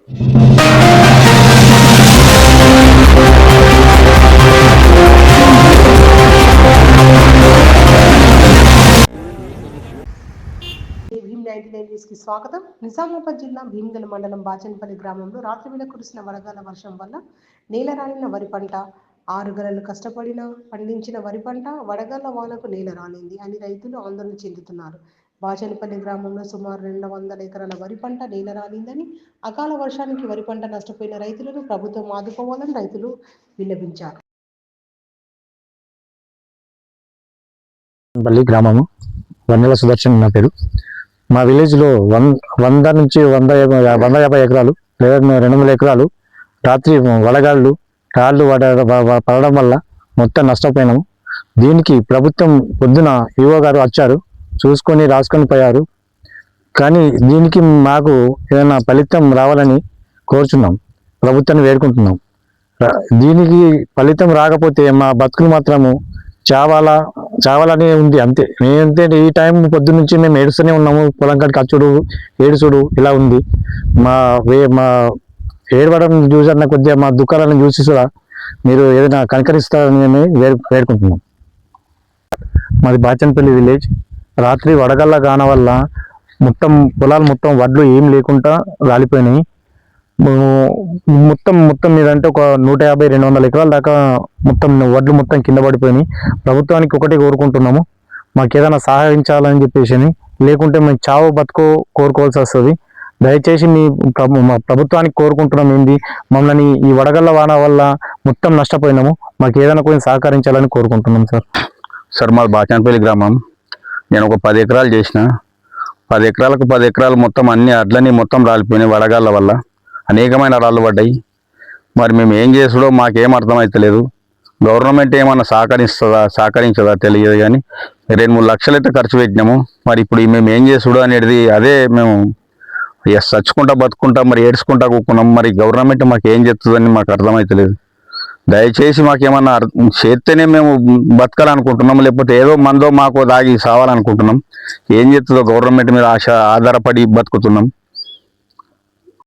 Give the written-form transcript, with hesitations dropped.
Bhim 99 news కి స్వాగతం. నిజామాబాద్ జిల్లా భీమ్గల్ మండలం బాచనపల్లి గ్రామంలో రాత్రి వేళ కురిసిన వడగాల వర్షం వల్ల నేలరాలిన వరి పంట, 6 గంటలు కష్టపడిన పండించిన వరి పంట వడగళ్ల వానకు నేల రాలింది అని రైతులు ఆందోళన చెందుతున్నారు. బాచనపల్లి గ్రామంలో సుమారు 200 ఎకరాల వరి పంట నేల రాలిందని, అకాల వర్షానికి వరి పంట నష్టపోయిన రైతులను ప్రభుత్వం ఆదుకోవాలని రైతులు విన్నవించారు. గ్రామము వన్నెల సుదర్శన్ నా పేరు. మా విలేజ్లో 100 నుంచి 150 ఎకరాలు లేదా 200 ఎకరాలు రాత్రి వడగాళ్ళు కాళ్ళు పడడం వల్ల మొత్తం నష్టపోయినాము. దీనికి ప్రభుత్వం పొద్దున ఈవో గారు వచ్చారు, చూసుకొని రాసుకొని పోయారు. కానీ దీనికి మాకు ఏదైనా ఫలితం రావాలని కోరుచున్నాం, ప్రభుత్వాన్ని వేడుకుంటున్నాం. దీనికి ఫలితం రాకపోతే మా బతుకులు మాత్రము చావాలని ఉంది అంతే. మేమంతే ఈ టైం పొద్దు నుంచి మేము ఏడుస్తూనే ఉన్నాము. పొలం కాడికి అచ్చుడు ఏడుచుడు ఇలా ఉంది. మా ఏడవడం చూసన్న కొద్దిగా మా దుఃఖాలను చూసి కూడా మీరు ఏదైనా కనికరిస్తారని మేము వేడుకుంటున్నాం. మాది బాచనపల్లి విలేజ్. రాత్రి వడగళ్ళ గాన వల్ల మొత్తం పొలాలు మొత్తం వడ్లు ఏం లేకుండా రాలిపోయినాయి. మొత్తం మీదంటే ఒక 150-200 ఎకరాల దాకా మొత్తం వడ్లు మొత్తం కింద పడిపోయినాయి. ప్రభుత్వానికి ఒకటే కోరుకుంటున్నాము, మాకు ఏదైనా సహాయించాలని చెప్పేసి. లేకుంటే మేము చావు బతుకో కోరుకోవాల్సి వస్తుంది. దయచేసి మా ప్రభుత్వానికి కోరుకుంటున్నాం ఏంది, మమ్మల్ని ఈ వడగళ్ళ వాన వల్ల మొత్తం నష్టపోయినాము, మాకు ఏదైనా కొంచెం సహకరించాలని కోరుకుంటున్నాం సార్. మాది బాచనపల్లి గ్రామం. నేను ఒక 10 ఎకరాలు చేసిన. 10 ఎకరాలకు 10 ఎకరాలు మొత్తం అన్ని అడ్లని మొత్తం రాలిపోయినాయి. వడగాళ్ళ వల్ల అనేకమైన రాళ్ళు పడ్డాయి. మరి మేము ఏం చేసుడో మాకేం అర్థమవుతలేదు. గవర్నమెంట్ ఏమన్నా సహకరించదా తెలియదు. కానీ 2-3 లక్షలు అయితే ఖర్చు పెట్టినాము. మరి ఇప్పుడు మేము ఏం చేసుడు అనేది అదే మేము చచ్చుకుంటా బతుకుంటా మరి ఏడ్చుకుంటా కూకున్నాం. మరి గవర్నమెంట్ మాకు ఏం చేస్తుందని మాకు అర్థమవుతలేదు. దయచేసి మాకేమన్నా చేస్తేనే మేము బతకాలనుకుంటున్నాం, లేకపోతే ఏదో మందో మాకు దాగి సావాలనుకుంటున్నాం. ఏం చేస్తుందో గవర్నమెంట్ మీద ఆధారపడి బతుకుతున్నాం.